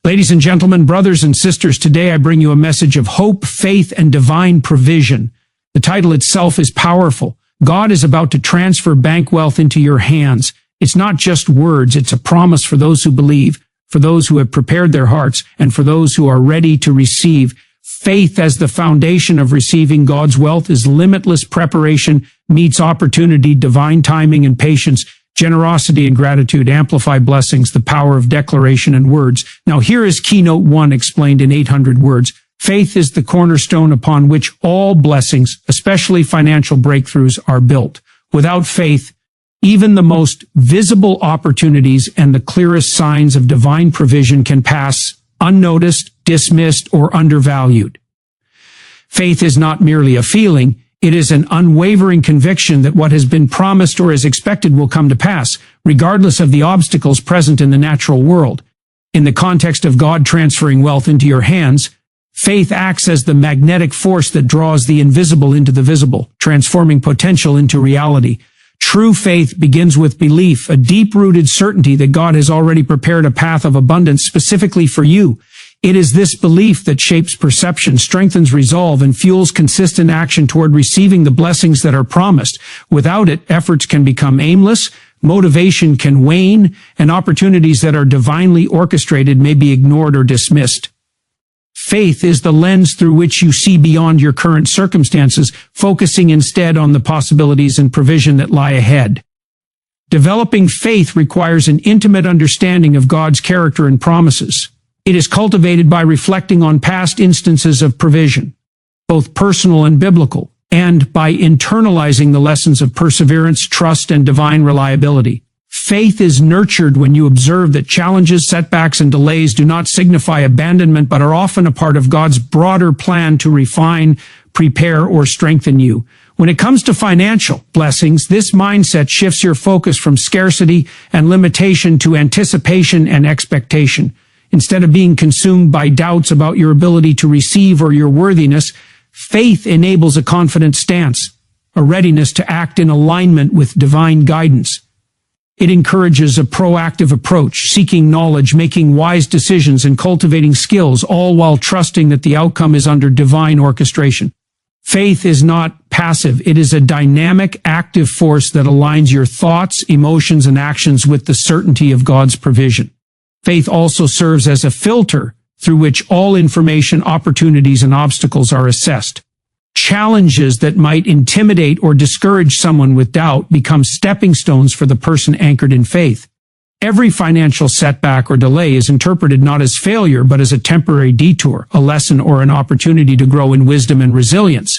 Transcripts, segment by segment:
Ladies and gentlemen, brothers and sisters, today I bring you a message of hope, faith, and divine provision. The title itself is powerful. God is about to transfer bank wealth into your hands. It's not just words, it's a promise for those who believe, for those who have prepared their hearts, and for those who are ready to receive. Faith as the foundation of receiving God's wealth is limitless preparation, meets opportunity, divine timing and patience. Generosity and gratitude amplify blessings, the power of declaration and words. Now here is keynote 1 explained in 800 words. Faith is the cornerstone upon which all blessings, especially financial breakthroughs, are built. Without faith, even the most visible opportunities and the clearest signs of divine provision can pass unnoticed, dismissed, or undervalued. Faith is not merely a feeling. It is an unwavering conviction that what has been promised or is expected will come to pass, regardless of the obstacles present in the natural world. In the context of God transferring wealth into your hands, faith acts as the magnetic force that draws the invisible into the visible, transforming potential into reality. True faith begins with belief, a deep-rooted certainty that God has already prepared a path of abundance specifically for you. It is this belief that shapes perception, strengthens resolve, and fuels consistent action toward receiving the blessings that are promised. Without it, efforts can become aimless, motivation can wane, and opportunities that are divinely orchestrated may be ignored or dismissed. Faith is the lens through which you see beyond your current circumstances, focusing instead on the possibilities and provision that lie ahead. Developing faith requires an intimate understanding of God's character and promises. It is cultivated by reflecting on past instances of provision, both personal and biblical, and by internalizing the lessons of perseverance, trust, and divine reliability. Faith is nurtured when you observe that challenges, setbacks, and delays do not signify abandonment but are often a part of God's broader plan to refine, prepare, or strengthen you. When it comes to financial blessings, this mindset shifts your focus from scarcity and limitation to anticipation and expectation. Instead of being consumed by doubts about your ability to receive or your worthiness, faith enables a confident stance, a readiness to act in alignment with divine guidance. It encourages a proactive approach, seeking knowledge, making wise decisions, and cultivating skills, all while trusting that the outcome is under divine orchestration. Faith is not passive. It is a dynamic, active force that aligns your thoughts, emotions, and actions with the certainty of God's provision. Faith also serves as a filter through which all information, opportunities, and obstacles are assessed. Challenges that might intimidate or discourage someone with doubt become stepping stones for the person anchored in faith. Every financial setback or delay is interpreted not as failure but as a temporary detour, a lesson, or an opportunity to grow in wisdom and resilience.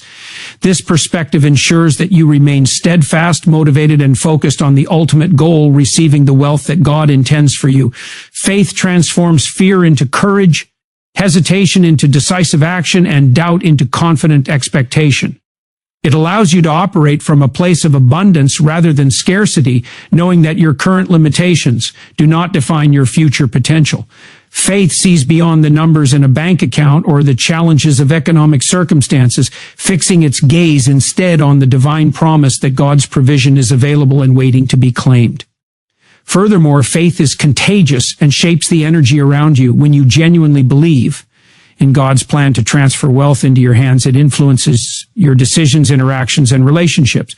This perspective ensures that you remain steadfast, motivated, and focused on the ultimate goal, receiving the wealth that God intends for you. Faith transforms fear into courage, hesitation into decisive action, and doubt into confident expectation. It allows you to operate from a place of abundance rather than scarcity, knowing that your current limitations do not define your future potential. Faith sees beyond the numbers in a bank account or the challenges of economic circumstances, fixing its gaze instead on the divine promise that God's provision is available and waiting to be claimed. Furthermore, faith is contagious and shapes the energy around you. When you genuinely believe in God's plan to transfer wealth into your hands, it influences your decisions, interactions, and relationships.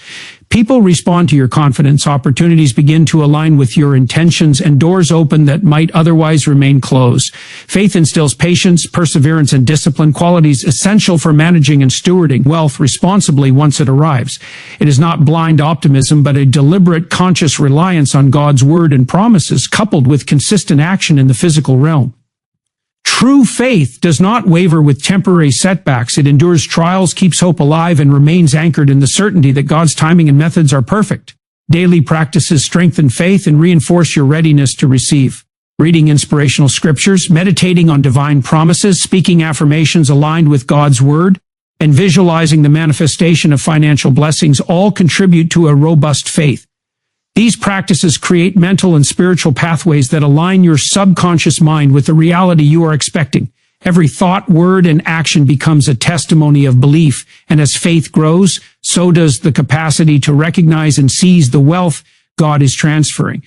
People respond to your confidence, opportunities begin to align with your intentions, and doors open that might otherwise remain closed. Faith instills patience, perseverance, and discipline, qualities essential for managing and stewarding wealth responsibly once it arrives. It is not blind optimism, but a deliberate, conscious reliance on God's word and promises, coupled with consistent action in the physical realm. True faith does not waver with temporary setbacks. It endures trials, keeps hope alive, and remains anchored in the certainty that God's timing and methods are perfect. Daily practices strengthen faith and reinforce your readiness to receive. Reading inspirational scriptures, meditating on divine promises, speaking affirmations aligned with God's word, and visualizing the manifestation of financial blessings all contribute to a robust faith. These practices create mental and spiritual pathways that align your subconscious mind with the reality you are expecting. Every thought, word, and action becomes a testimony of belief, and as faith grows, so does the capacity to recognize and seize the wealth God is transferring.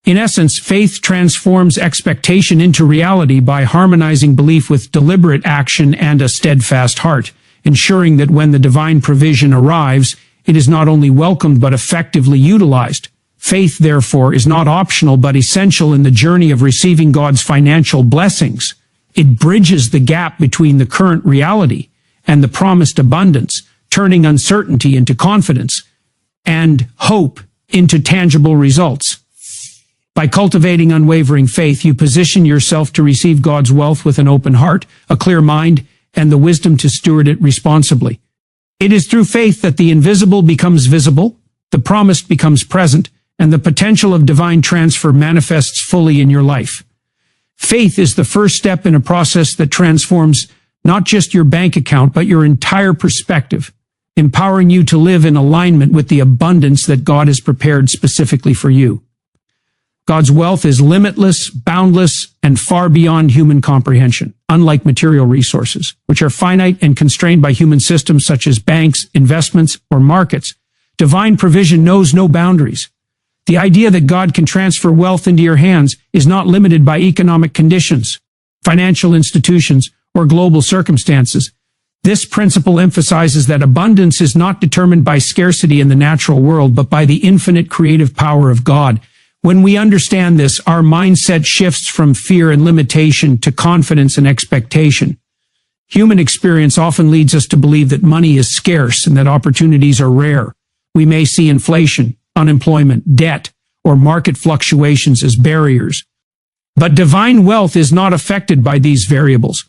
In essence, faith transforms expectation into reality by harmonizing belief with deliberate action and a steadfast heart, ensuring that when the divine provision arrives, it is not only welcomed but effectively utilized. Faith, therefore, is not optional but essential in the journey of receiving God's financial blessings. It bridges the gap between the current reality and the promised abundance, turning uncertainty into confidence and hope into tangible results. By cultivating unwavering faith, you position yourself to receive God's wealth with an open heart, a clear mind, and the wisdom to steward it responsibly. It is through faith that the invisible becomes visible, the promised becomes present, and the potential of divine transfer manifests fully in your life. Faith is the first step in a process that transforms not just your bank account, but your entire perspective, empowering you to live in alignment with the abundance that God has prepared specifically for you. God's wealth is limitless, boundless, and far beyond human comprehension, unlike material resources, which are finite and constrained by human systems such as banks, investments, or markets. Divine provision knows no boundaries. The idea that God can transfer wealth into your hands is not limited by economic conditions, financial institutions, or global circumstances. This principle emphasizes that abundance is not determined by scarcity in the natural world, but by the infinite creative power of God. When we understand this, our mindset shifts from fear and limitation to confidence and expectation. Human experience often leads us to believe that money is scarce and that opportunities are rare. We may see inflation, unemployment, debt, or market fluctuations as barriers. But divine wealth is not affected by these variables.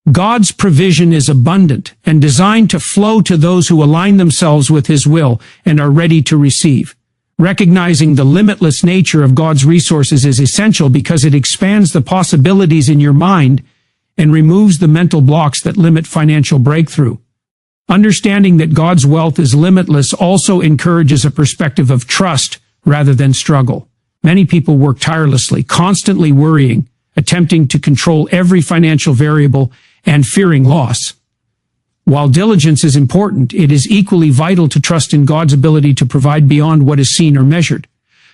God's provision is abundant and designed to flow to those who align themselves with His will and are ready to receive. Recognizing the limitless nature of God's resources is essential because it expands the possibilities in your mind and removes the mental blocks that limit financial breakthrough. Understanding that God's wealth is limitless also encourages a perspective of trust rather than struggle. Many people work tirelessly, constantly worrying, attempting to control every financial variable, and fearing loss. While diligence is important, it is equally vital to trust in God's ability to provide beyond what is seen or measured.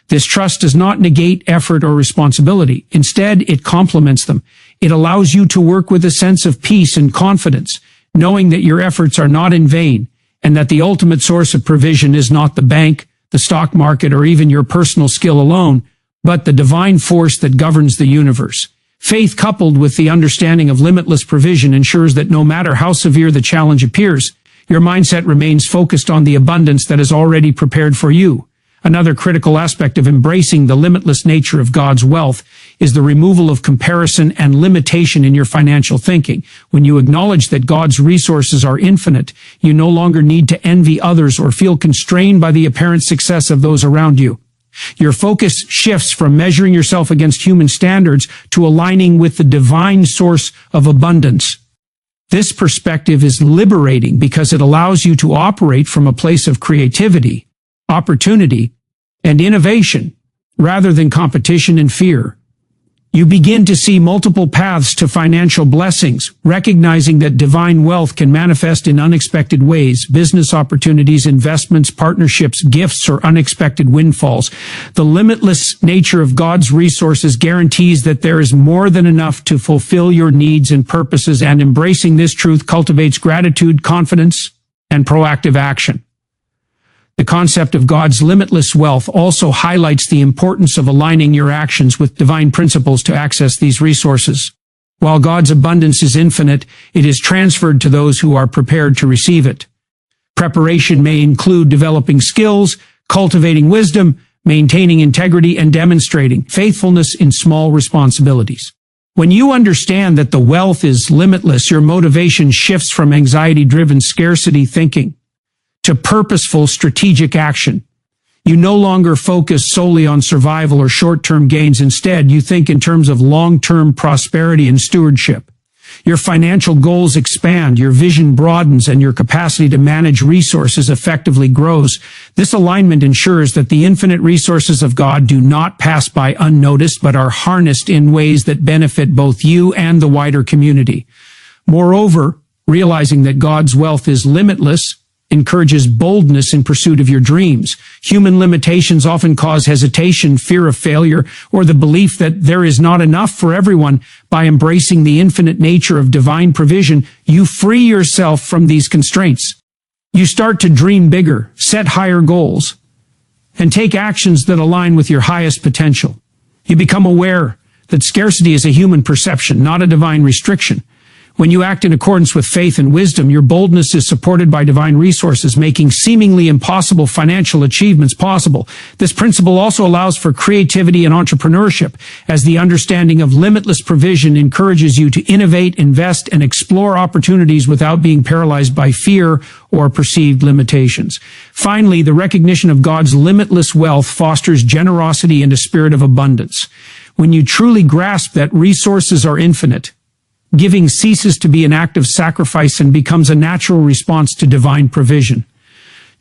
This trust does not negate effort or responsibility. Instead, it complements them. It allows you to work with a sense of peace and confidence, knowing that your efforts are not in vain, and that the ultimate source of provision is not the bank, the stock market, or even your personal skill alone, but the divine force that governs the universe. Faith coupled with the understanding of limitless provision ensures that no matter how severe the challenge appears, your mindset remains focused on the abundance that is already prepared for you. Another critical aspect of embracing the limitless nature of God's wealth is the removal of comparison and limitation in your financial thinking. When you acknowledge that God's resources are infinite, you no longer need to envy others or feel constrained by the apparent success of those around you. Your focus shifts from measuring yourself against human standards to aligning with the divine source of abundance. This perspective is liberating because it allows you to operate from a place of creativity, opportunity, and innovation, rather than competition and fear. You begin to see multiple paths to financial blessings, recognizing that divine wealth can manifest in unexpected ways: business opportunities, investments, partnerships, gifts, or unexpected windfalls. The limitless nature of God's resources guarantees that there is more than enough to fulfill your needs and purposes, and embracing this truth cultivates gratitude, confidence, and proactive action. The concept of God's limitless wealth also highlights the importance of aligning your actions with divine principles to access these resources. While God's abundance is infinite, it is transferred to those who are prepared to receive it. Preparation may include developing skills, cultivating wisdom, maintaining integrity, and demonstrating faithfulness in small responsibilities. When you understand that the wealth is limitless, your motivation shifts from anxiety-driven scarcity thinking to purposeful strategic action. You no longer focus solely on survival or short-term gains. Instead, you think in terms of long-term prosperity and stewardship. Your financial goals expand, your vision broadens, and your capacity to manage resources effectively grows. This alignment ensures that the infinite resources of God do not pass by unnoticed, but are harnessed in ways that benefit both you and the wider community. Moreover, realizing that God's wealth is limitless encourages boldness in pursuit of your dreams. Human limitations often cause hesitation, fear of failure, or the belief that there is not enough for everyone. By embracing the infinite nature of divine provision, you free yourself from these constraints. You start to dream bigger, set higher goals, and take actions that align with your highest potential. You become aware that scarcity is a human perception, not a divine restriction. When you act in accordance with faith and wisdom, your boldness is supported by divine resources, making seemingly impossible financial achievements possible. This principle also allows for creativity and entrepreneurship, as the understanding of limitless provision encourages you to innovate, invest, and explore opportunities without being paralyzed by fear or perceived limitations. Finally, the recognition of God's limitless wealth fosters generosity and a spirit of abundance. When you truly grasp that resources are infinite, giving ceases to be an act of sacrifice and becomes a natural response to divine provision.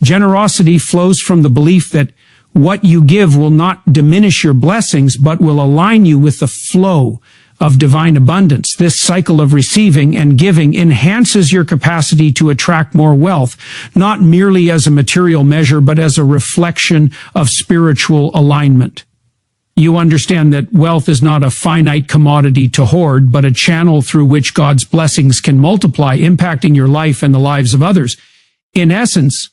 Generosity flows from the belief that what you give will not diminish your blessings, but will align you with the flow of divine abundance. This cycle of receiving and giving enhances your capacity to attract more wealth, not merely as a material measure, but as a reflection of spiritual alignment. You understand that wealth is not a finite commodity to hoard, but a channel through which God's blessings can multiply, impacting your life and the lives of others. In essence,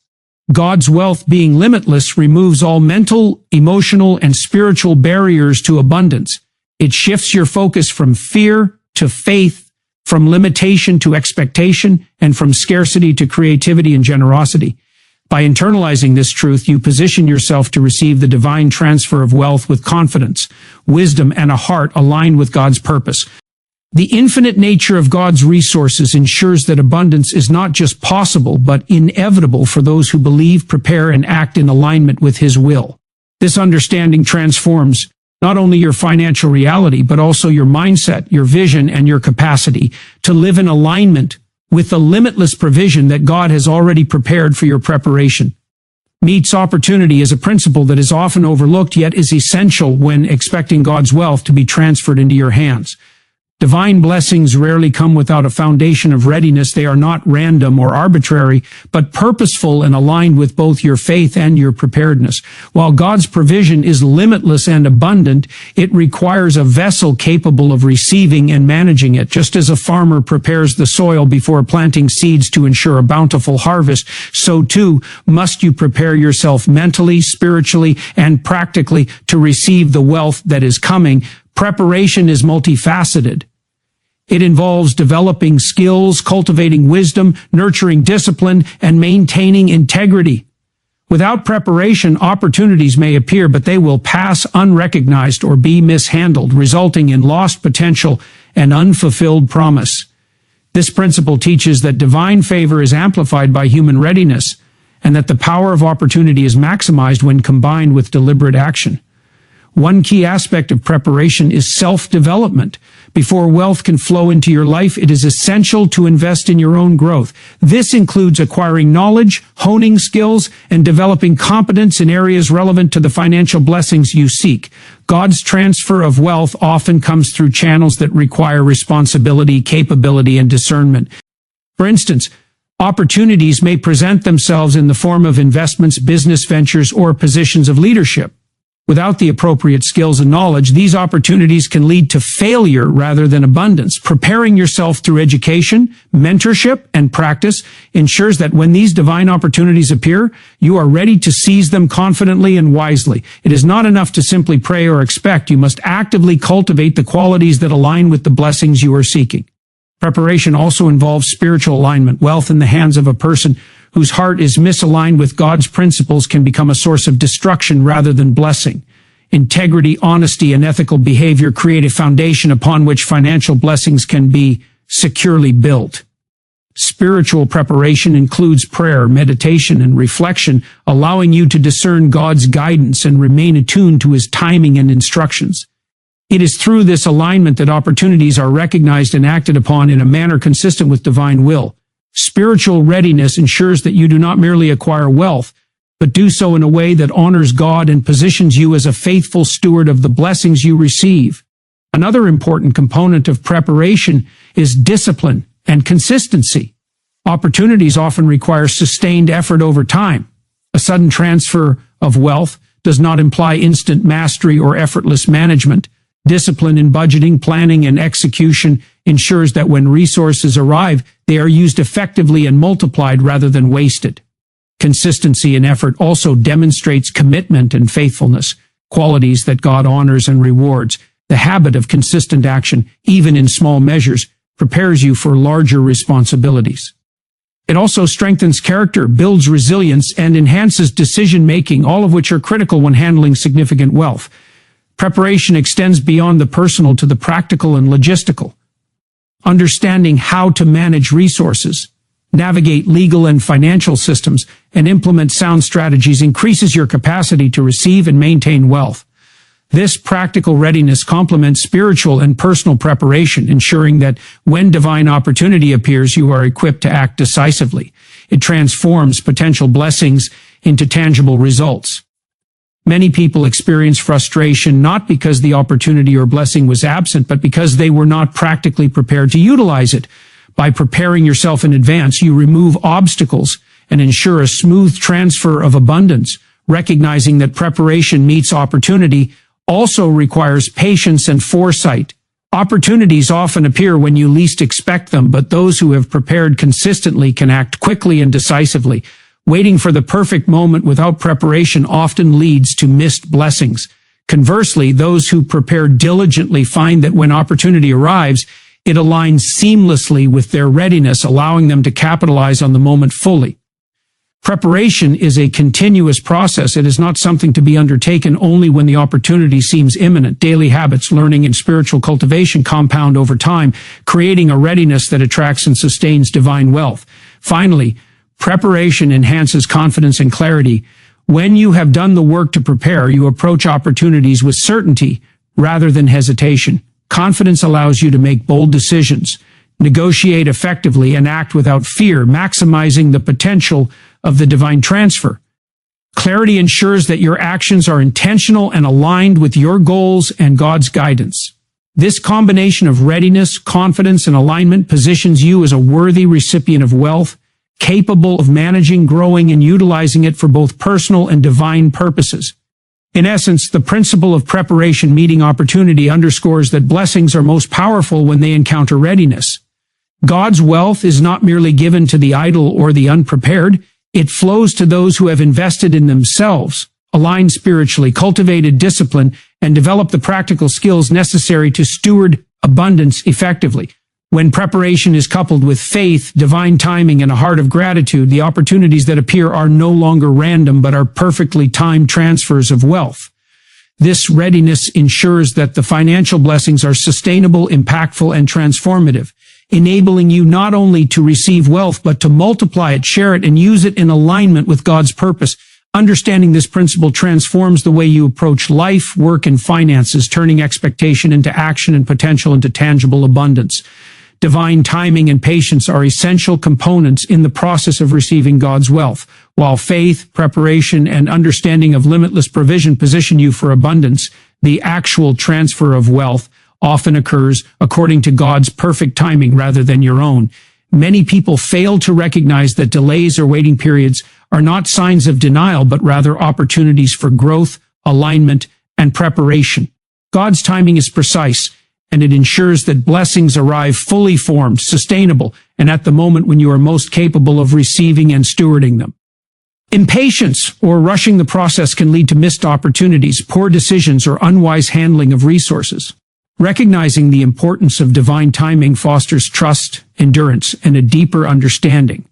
God's wealth being limitless removes all mental, emotional, and spiritual barriers to abundance. It shifts your focus from fear to faith, from limitation to expectation, and from scarcity to creativity and generosity. By internalizing this truth, you position yourself to receive the divine transfer of wealth with confidence, wisdom, and a heart aligned with God's purpose. The infinite nature of God's resources ensures that abundance is not just possible, but inevitable for those who believe, prepare, and act in alignment with His will. This understanding transforms not only your financial reality, but also your mindset, your vision, and your capacity to live in alignment with the limitless provision that God has already prepared for your preparation. Meets opportunity is a principle that is often overlooked, yet is essential when expecting God's wealth to be transferred into your hands. Divine blessings rarely come without a foundation of readiness. They are not random or arbitrary, but purposeful and aligned with both your faith and your preparedness. While God's provision is limitless and abundant, it requires a vessel capable of receiving and managing it. Just as a farmer prepares the soil before planting seeds to ensure a bountiful harvest, so too must you prepare yourself mentally, spiritually, and practically to receive the wealth that is coming. Preparation is multifaceted. It involves developing skills, cultivating wisdom, nurturing discipline, and maintaining integrity. Without preparation, opportunities may appear, but they will pass unrecognized or be mishandled, resulting in lost potential and unfulfilled promise. This principle teaches that divine favor is amplified by human readiness, and that the power of opportunity is maximized when combined with deliberate action. One key aspect of preparation is self-development. Before wealth can flow into your life, it is essential to invest in your own growth. This includes acquiring knowledge, honing skills, and developing competence in areas relevant to the financial blessings you seek. God's transfer of wealth often comes through channels that require responsibility, capability, and discernment. For instance, opportunities may present themselves in the form of investments, business ventures, or positions of leadership. Without the appropriate skills and knowledge, these opportunities can lead to failure rather than abundance. Preparing yourself through education, mentorship, and practice ensures that when these divine opportunities appear, you are ready to seize them confidently and wisely. It is not enough to simply pray or expect. You must actively cultivate the qualities that align with the blessings you are seeking. Preparation also involves spiritual alignment. Wealth in the hands of a person whose heart is misaligned with God's principles can become a source of destruction rather than blessing. Integrity, honesty, and ethical behavior create a foundation upon which financial blessings can be securely built. Spiritual preparation includes prayer, meditation, and reflection, allowing you to discern God's guidance and remain attuned to His timing and instructions. It is through this alignment that opportunities are recognized and acted upon in a manner consistent with divine will. Spiritual readiness ensures that you do not merely acquire wealth, but do so in a way that honors God and positions you as a faithful steward of the blessings you receive. Another important component of preparation is discipline and consistency. Opportunities often require sustained effort over time. A sudden transfer of wealth does not imply instant mastery or effortless management. Discipline in budgeting, planning, and execution ensures that when resources arrive, they are used effectively and multiplied rather than wasted. Consistency in effort also demonstrates commitment and faithfulness, qualities that God honors and rewards. The habit of consistent action, even in small measures, prepares you for larger responsibilities. It also strengthens character, builds resilience, and enhances decision-making, all of which are critical when handling significant wealth. Preparation extends beyond the personal to the practical and logistical. Understanding how to manage resources, navigate legal and financial systems, and implement sound strategies increases your capacity to receive and maintain wealth. This practical readiness complements spiritual and personal preparation, ensuring that when divine opportunity appears, you are equipped to act decisively. It transforms potential blessings into tangible results. Many people experience frustration not because the opportunity or blessing was absent, but because they were not practically prepared to utilize it. By preparing yourself in advance, you remove obstacles and ensure a smooth transfer of abundance. Recognizing that preparation meets opportunity also requires patience and foresight. Opportunities often appear when you least expect them, but those who have prepared consistently can act quickly and decisively. Waiting for the perfect moment without preparation often leads to missed blessings. Conversely, those who prepare diligently find that when opportunity arrives, it aligns seamlessly with their readiness, allowing them to capitalize on the moment fully. Preparation is a continuous process. It is not something to be undertaken only when the opportunity seems imminent. Daily habits, learning, and spiritual cultivation compound over time, creating a readiness that attracts and sustains divine wealth. Finally, preparation enhances confidence and clarity. When you have done the work to prepare, you approach opportunities with certainty rather than hesitation. Confidence allows you to make bold decisions, negotiate effectively, and act without fear, maximizing the potential of the divine transfer. Clarity ensures that your actions are intentional and aligned with your goals and God's guidance. This combination of readiness, confidence, and alignment positions you as a worthy recipient of wealth, capable of managing, growing, and utilizing it for both personal and divine purposes. In essence, the principle of preparation meeting opportunity underscores that blessings are most powerful when they encounter readiness. God's wealth is not merely given to the idle or the unprepared. It flows to those who have invested in themselves, aligned spiritually, cultivated discipline, and developed the practical skills necessary to steward abundance effectively. When preparation is coupled with faith, divine timing, and a heart of gratitude, the opportunities that appear are no longer random but are perfectly timed transfers of wealth. This readiness ensures that the financial blessings are sustainable, impactful, and transformative, enabling you not only to receive wealth, but to multiply it, share it, and use it in alignment with God's purpose. Understanding this principle transforms the way you approach life, work, and finances, turning expectation into action and potential into tangible abundance. Divine timing and patience are essential components in the process of receiving God's wealth, while faith, preparation, and understanding of limitless provision position you for abundance. The actual transfer of wealth often occurs according to God's perfect timing rather than your own. Many people fail to recognize that delays or waiting periods are not signs of denial, but rather opportunities for growth, alignment, and preparation. God's timing is precise, and it ensures that blessings arrive fully formed, sustainable, and at the moment when you are most capable of receiving and stewarding them. Impatience or rushing the process can lead to missed opportunities, poor decisions, or unwise handling of resources. Recognizing the importance of divine timing fosters trust, endurance, and a deeper understanding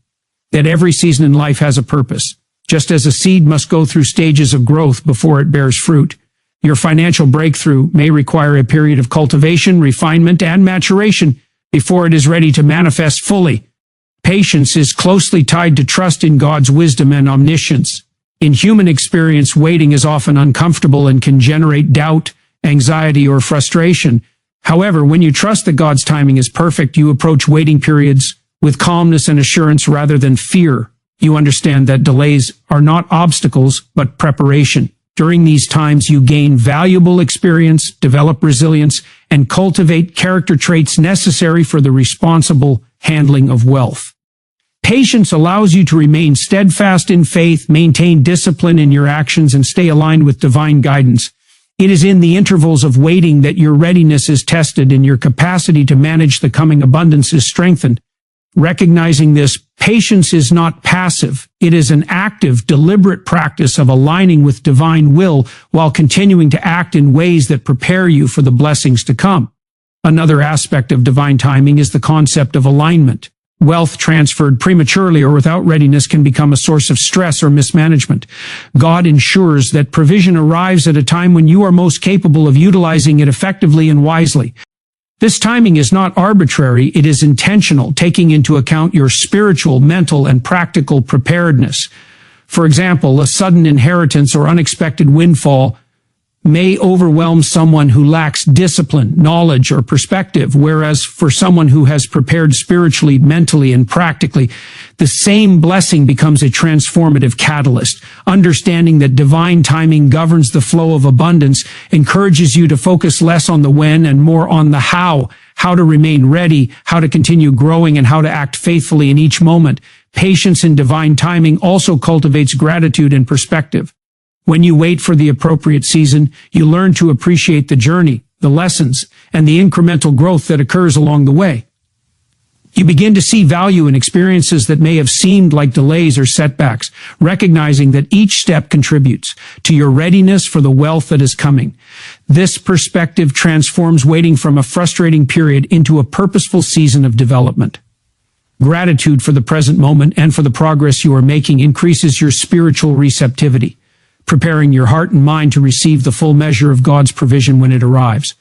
that every season in life has a purpose. Just as a seed must go through stages of growth before it bears fruit, your financial breakthrough may require a period of cultivation, refinement, and maturation before it is ready to manifest fully. Patience is closely tied to trust in God's wisdom and omniscience. In human experience, waiting is often uncomfortable and can generate doubt, anxiety, or frustration. However, when you trust that God's timing is perfect, you approach waiting periods with calmness and assurance rather than fear. You understand that delays are not obstacles, but preparation. During these times, you gain valuable experience, develop resilience, and cultivate character traits necessary for the responsible handling of wealth. Patience allows you to remain steadfast in faith, maintain discipline in your actions, and stay aligned with divine guidance. It is in the intervals of waiting that your readiness is tested and your capacity to manage the coming abundance is strengthened. Recognizing this, patience is not passive. It is an active, deliberate practice of aligning with divine will while continuing to act in ways that prepare you for the blessings to come. Another aspect of divine timing is the concept of alignment. Wealth transferred prematurely or without readiness can become a source of stress or mismanagement. God ensures that provision arrives at a time when you are most capable of utilizing it effectively and wisely. This timing is not arbitrary, it is intentional, taking into account your spiritual, mental, and practical preparedness. For example, a sudden inheritance or unexpected windfall may overwhelm someone who lacks discipline, knowledge, or perspective, whereas for someone who has prepared spiritually, mentally, and practically, the same blessing becomes a transformative catalyst. Understanding that divine timing governs the flow of abundance encourages you to focus less on the when and more on the how to remain ready, how to continue growing, and how to act faithfully in each moment. Patience in divine timing also cultivates gratitude and perspective. When you wait for the appropriate season, you learn to appreciate the journey, the lessons, and the incremental growth that occurs along the way. You begin to see value in experiences that may have seemed like delays or setbacks, recognizing that each step contributes to your readiness for the wealth that is coming. This perspective transforms waiting from a frustrating period into a purposeful season of development. Gratitude for the present moment and for the progress you are making increases your spiritual receptivity, preparing your heart and mind to receive the full measure of God's provision when it arrives.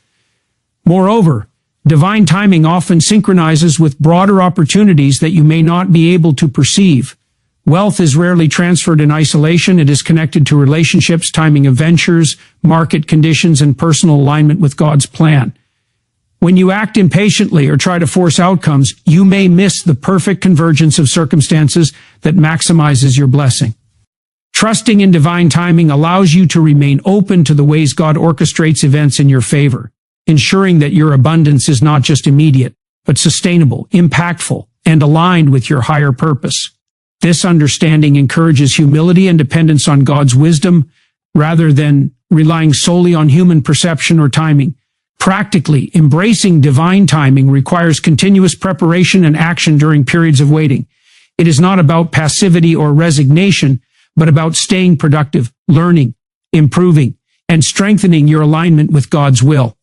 Moreover, divine timing often synchronizes with broader opportunities that you may not be able to perceive. Wealth is rarely transferred in isolation. It is connected to relationships, timing of ventures, market conditions, and personal alignment with God's plan. When you act impatiently or try to force outcomes, you may miss the perfect convergence of circumstances that maximizes your blessing. Trusting in divine timing allows you to remain open to the ways God orchestrates events in your favor, ensuring that your abundance is not just immediate, but sustainable, impactful, and aligned with your higher purpose. This understanding encourages humility and dependence on God's wisdom, rather than relying solely on human perception or timing. Practically, embracing divine timing requires continuous preparation and action during periods of waiting. It is not about passivity or resignation, but about staying productive, learning, improving, and strengthening your alignment with God's will.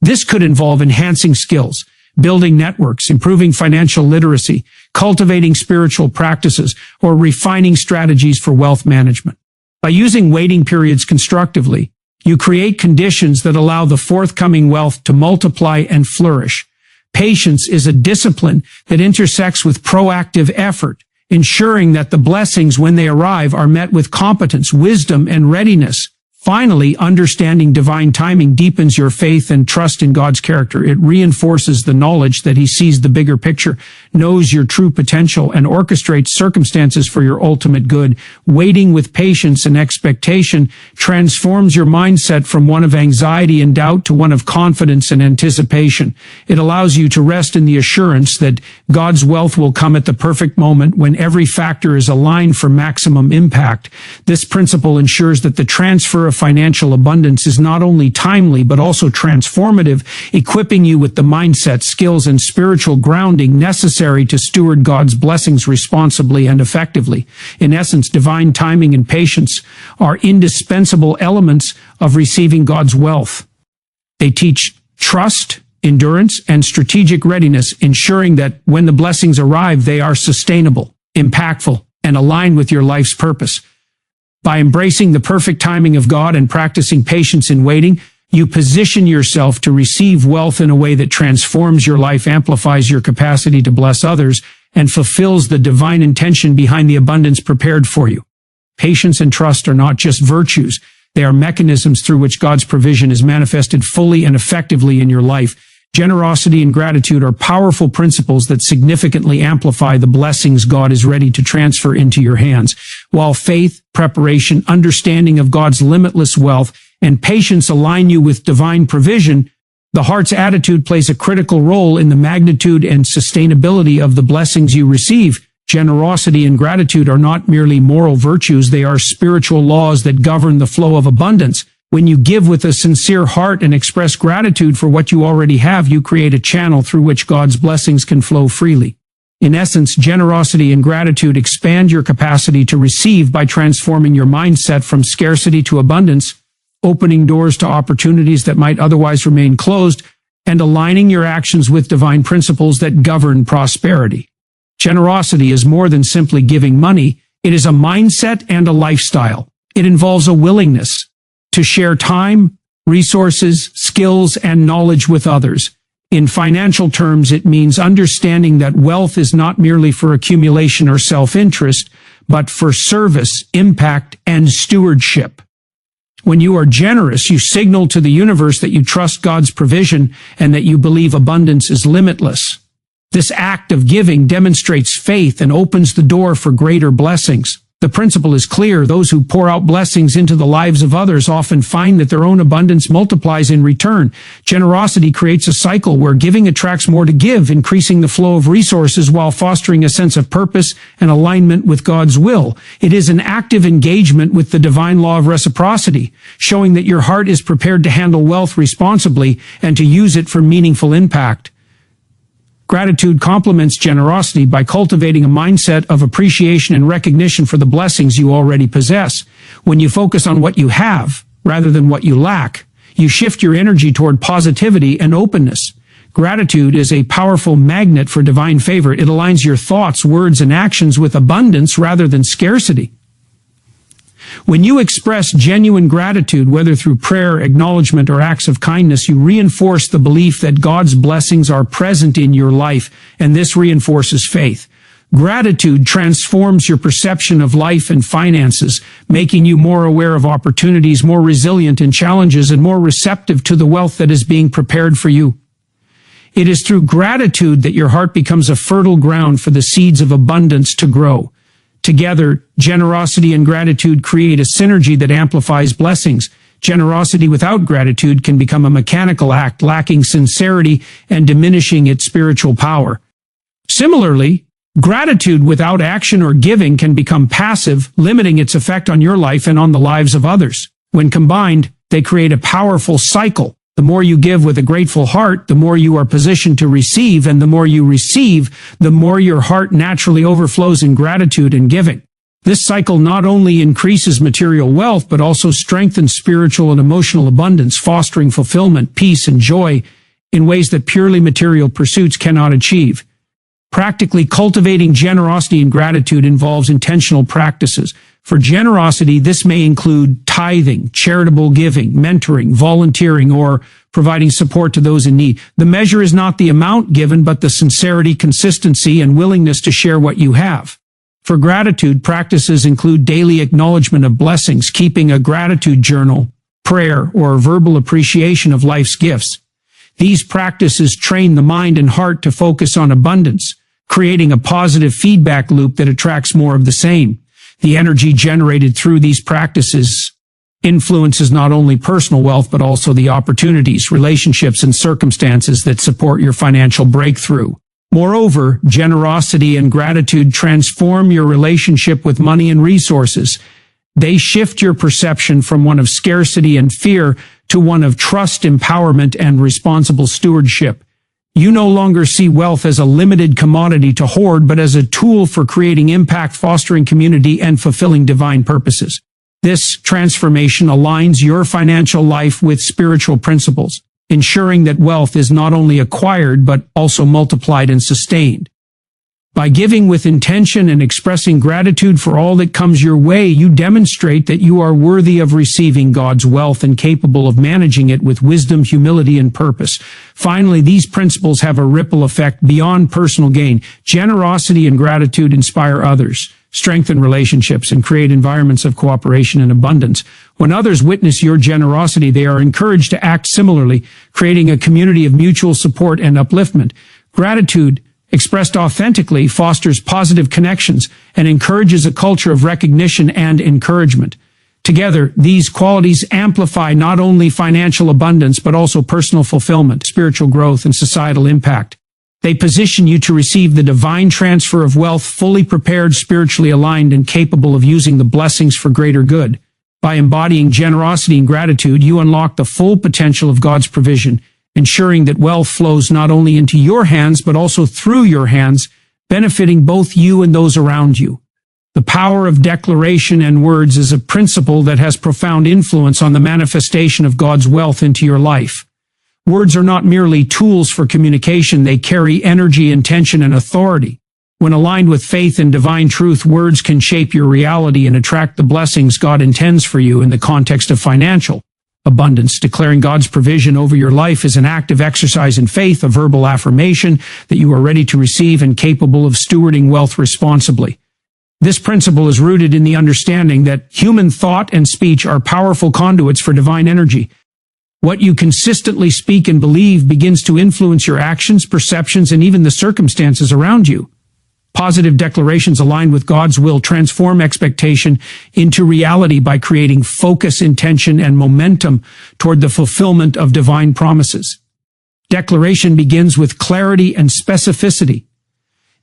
This could involve enhancing skills, building networks, improving financial literacy, cultivating spiritual practices, or refining strategies for wealth management. By using waiting periods constructively, you create conditions that allow the forthcoming wealth to multiply and flourish. Patience is a discipline that intersects with proactive effort, ensuring that the blessings, when they arrive, are met with competence, wisdom, and readiness. Finally, understanding divine timing deepens your faith and trust in God's character. It reinforces the knowledge that He sees the bigger picture, knows your true potential, and orchestrates circumstances for your ultimate good. Waiting with patience and expectation transforms your mindset from one of anxiety and doubt to one of confidence and anticipation. It allows you to rest in the assurance that God's wealth will come at the perfect moment when every factor is aligned for maximum impact. This principle ensures that the transfer of financial abundance is not only timely but also transformative, equipping you with the mindset, skills, and spiritual grounding necessary to steward God's blessings responsibly and effectively. In essence, divine timing and patience are indispensable elements of receiving God's wealth. They teach trust, endurance, and strategic readiness, ensuring that when the blessings arrive, they are sustainable, impactful, and aligned with your life's purpose. By embracing the perfect timing of God and practicing patience in waiting, you position yourself to receive wealth in a way that transforms your life, amplifies your capacity to bless others, and fulfills the divine intention behind the abundance prepared for you. Patience and trust are not just virtues, they are mechanisms through which God's provision is manifested fully and effectively in your life. Generosity and gratitude are powerful principles that significantly amplify the blessings God is ready to transfer into your hands. While faith, preparation, understanding of God's limitless wealth, and patience align you with divine provision, the heart's attitude plays a critical role in the magnitude and sustainability of the blessings you receive. Generosity and gratitude are not merely moral virtues, they are spiritual laws that govern the flow of abundance. When you give with a sincere heart and express gratitude for what you already have, you create a channel through which God's blessings can flow freely. In essence, generosity and gratitude expand your capacity to receive by transforming your mindset from scarcity to abundance, opening doors to opportunities that might otherwise remain closed, and aligning your actions with divine principles that govern prosperity. Generosity is more than simply giving money. It is a mindset and a lifestyle. It involves a willingness to share time, resources, skills, and knowledge with others. In financial terms, it means understanding that wealth is not merely for accumulation or self-interest, but for service, impact, and stewardship. When you are generous, you signal to the universe that you trust God's provision and that you believe abundance is limitless. This act of giving demonstrates faith and opens the door for greater blessings. The principle is clear. Those who pour out blessings into the lives of others often find that their own abundance multiplies in return. Generosity creates a cycle where giving attracts more to give, increasing the flow of resources while fostering a sense of purpose and alignment with God's will. It is an active engagement with the divine law of reciprocity, showing that your heart is prepared to handle wealth responsibly and to use it for meaningful impact. Gratitude complements generosity by cultivating a mindset of appreciation and recognition for the blessings you already possess. When you focus on what you have, rather than what you lack, you shift your energy toward positivity and openness. Gratitude is a powerful magnet for divine favor. It aligns your thoughts, words, and actions with abundance rather than scarcity. When you express genuine gratitude, whether through prayer, acknowledgement, or acts of kindness, you reinforce the belief that God's blessings are present in your life, and this reinforces faith. Gratitude transforms your perception of life and finances, making you more aware of opportunities, more resilient in challenges, and more receptive to the wealth that is being prepared for you. It is through gratitude that your heart becomes a fertile ground for the seeds of abundance to grow. Together, generosity and gratitude create a synergy that amplifies blessings. Generosity without gratitude can become a mechanical act, lacking sincerity and diminishing its spiritual power. Similarly, gratitude without action or giving can become passive, limiting its effect on your life and on the lives of others. When combined, they create a powerful cycle. The more you give with a grateful heart, the more you are positioned to receive, and the more you receive, the more your heart naturally overflows in gratitude and giving. This cycle not only increases material wealth, but also strengthens spiritual and emotional abundance, fostering fulfillment, peace, and joy in ways that purely material pursuits cannot achieve. Practically cultivating generosity and gratitude involves intentional practices. For generosity, this may include tithing, charitable giving, mentoring, volunteering, or providing support to those in need. The measure is not the amount given, but the sincerity, consistency, and willingness to share what you have. For gratitude, practices include daily acknowledgement of blessings, keeping a gratitude journal, prayer, or verbal appreciation of life's gifts. These practices train the mind and heart to focus on abundance, creating a positive feedback loop that attracts more of the same. The energy generated through these practices influences not only personal wealth, but also the opportunities, relationships, and circumstances that support your financial breakthrough. Moreover, generosity and gratitude transform your relationship with money and resources. They shift your perception from one of scarcity and fear to one of trust, empowerment, and responsible stewardship. You no longer see wealth as a limited commodity to hoard, but as a tool for creating impact, fostering community, and fulfilling divine purposes. This transformation aligns your financial life with spiritual principles, ensuring that wealth is not only acquired, but also multiplied and sustained. By giving with intention and expressing gratitude for all that comes your way, you demonstrate that you are worthy of receiving God's wealth and capable of managing it with wisdom, humility, and purpose. Finally, these principles have a ripple effect beyond personal gain. Generosity and gratitude inspire others, strengthen relationships, and create environments of cooperation and abundance. When others witness your generosity, they are encouraged to act similarly, creating a community of mutual support and upliftment. Gratitude, expressed authentically, fosters positive connections and encourages a culture of recognition and encouragement. Together, these qualities amplify not only financial abundance, but also personal fulfillment, spiritual growth, and societal impact. They position you to receive the divine transfer of wealth, fully prepared, spiritually aligned, and capable of using the blessings for greater good. By embodying generosity and gratitude, you unlock the full potential of God's provision, ensuring that wealth flows not only into your hands, but also through your hands, benefiting both you and those around you. The power of declaration and words is a principle that has profound influence on the manifestation of God's wealth into your life. Words are not merely tools for communication, they carry energy, intention, and authority. When aligned with faith and divine truth, words can shape your reality and attract the blessings God intends for you. In the context of financial abundance, declaring God's provision over your life is an active exercise in faith, a verbal affirmation that you are ready to receive and capable of stewarding wealth responsibly. This principle is rooted in the understanding that human thought and speech are powerful conduits for divine energy. What you consistently speak and believe begins to influence your actions, perceptions, and even the circumstances around you. Positive declarations aligned with God's will transform expectation into reality by creating focus, intention, and momentum toward the fulfillment of divine promises. Declaration begins with clarity and specificity.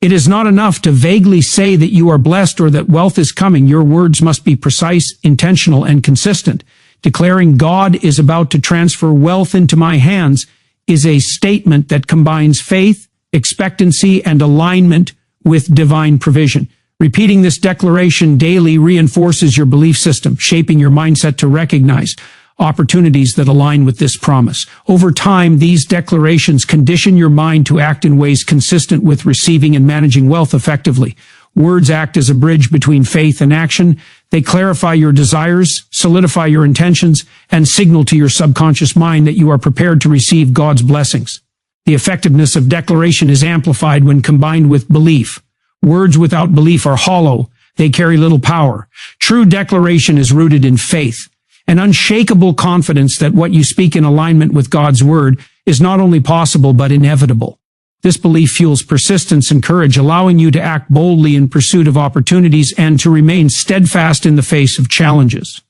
It is not enough to vaguely say that you are blessed or that wealth is coming. Your words must be precise, intentional, and consistent. Declaring God is about to transfer wealth into my hands is a statement that combines faith, expectancy, and alignment with divine provision. Repeating this declaration daily reinforces your belief system, shaping your mindset to recognize opportunities that align with this promise. Over time, these declarations condition your mind to act in ways consistent with receiving and managing wealth effectively. Words act as a bridge between faith and action. They clarify your desires, solidify your intentions, and signal to your subconscious mind that you are prepared to receive God's blessings. The effectiveness of declaration is amplified when combined with belief. Words without belief are hollow. They carry little power. True declaration is rooted in faith, an unshakable confidence that what you speak in alignment with God's word is not only possible but inevitable. This belief fuels persistence and courage, allowing you to act boldly in pursuit of opportunities and to remain steadfast in the face of challenges.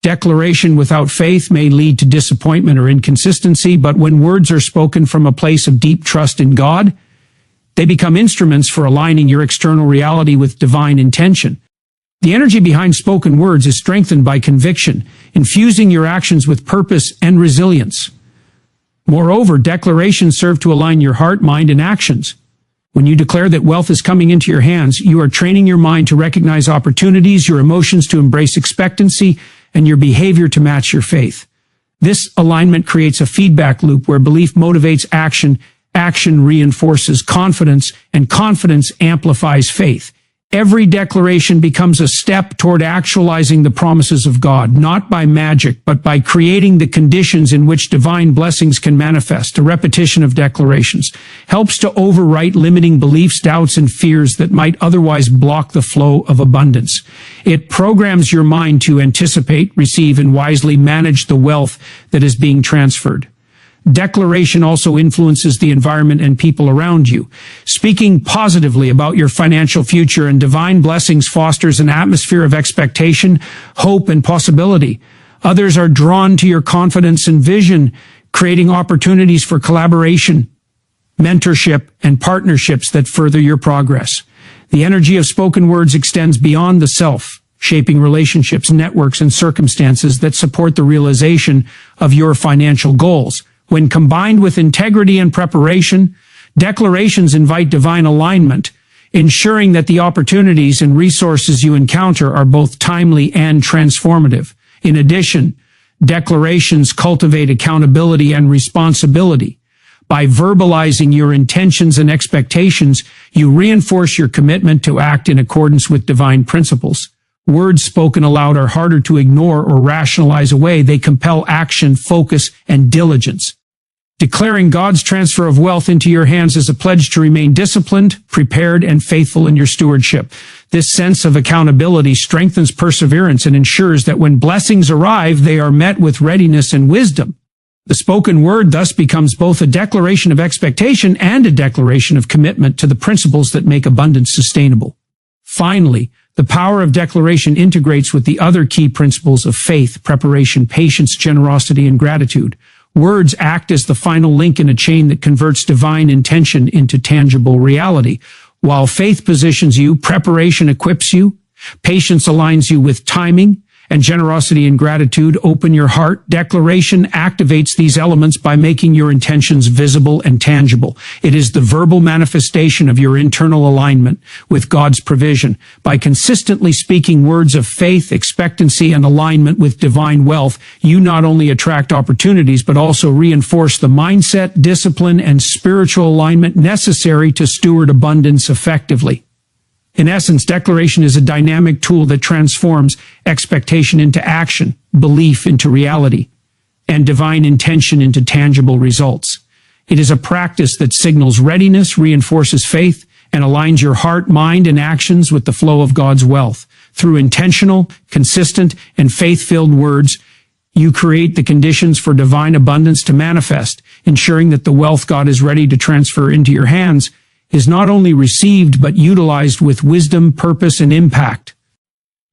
Declaration without faith may lead to disappointment or inconsistency, but when words are spoken from a place of deep trust in God, they become instruments for aligning your external reality with divine intention. The energy behind spoken words is strengthened by conviction, infusing your actions with purpose and resilience. Moreover, declarations serve to align your heart, mind, and actions. When you declare that wealth is coming into your hands, you are training your mind to recognize opportunities, your emotions to embrace expectancy, and your behavior to match your faith. This alignment creates a feedback loop where belief motivates action, action reinforces confidence, and confidence amplifies faith. Every declaration becomes a step toward actualizing the promises of God, not by magic, but by creating the conditions in which divine blessings can manifest. A repetition of declarations helps to overwrite limiting beliefs, doubts, and fears that might otherwise block the flow of abundance. It programs your mind to anticipate, receive, and wisely manage the wealth that is being transferred. Declaration also influences the environment and people around you. Speaking positively about your financial future and divine blessings fosters an atmosphere of expectation, hope, and possibility. Others are drawn to your confidence and vision, creating opportunities for collaboration, mentorship, and partnerships that further your progress. The energy of spoken words extends beyond the self, shaping relationships, networks, and circumstances that support the realization of your financial goals. When combined with integrity and preparation, declarations invite divine alignment, ensuring that the opportunities and resources you encounter are both timely and transformative. In addition, declarations cultivate accountability and responsibility. By verbalizing your intentions and expectations, you reinforce your commitment to act in accordance with divine principles. Words spoken aloud are harder to ignore or rationalize away. They compel action, focus, and diligence. Declaring God's transfer of wealth into your hands is a pledge to remain disciplined, prepared, and faithful in your stewardship. This sense of accountability strengthens perseverance and ensures that when blessings arrive, they are met with readiness and wisdom. The spoken word thus becomes both a declaration of expectation and a declaration of commitment to the principles that make abundance sustainable. Finally, the power of declaration integrates with the other key principles of faith, preparation, patience, generosity, and gratitude. Words act as the final link in a chain that converts divine intention into tangible reality. While faith positions you, preparation equips you, patience aligns you with timing, and generosity and gratitude open your heart. Declaration activates these elements by making your intentions visible and tangible. It is the verbal manifestation of your internal alignment with God's provision. By consistently speaking words of faith, expectancy, and alignment with divine wealth, you not only attract opportunities, but also reinforce the mindset, discipline, and spiritual alignment necessary to steward abundance effectively. In essence, declaration is a dynamic tool that transforms expectation into action, belief into reality, and divine intention into tangible results. It is a practice that signals readiness, reinforces faith, and aligns your heart, mind, and actions with the flow of God's wealth. Through intentional, consistent, and faith-filled words, you create the conditions for divine abundance to manifest, ensuring that the wealth God is ready to transfer into your hands is not only received but utilized with wisdom, purpose, and impact.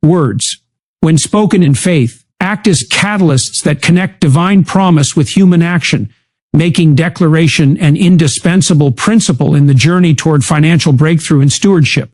Words, when spoken in faith, act as catalysts that connect divine promise with human action, making declaration an indispensable principle in the journey toward financial breakthrough and stewardship.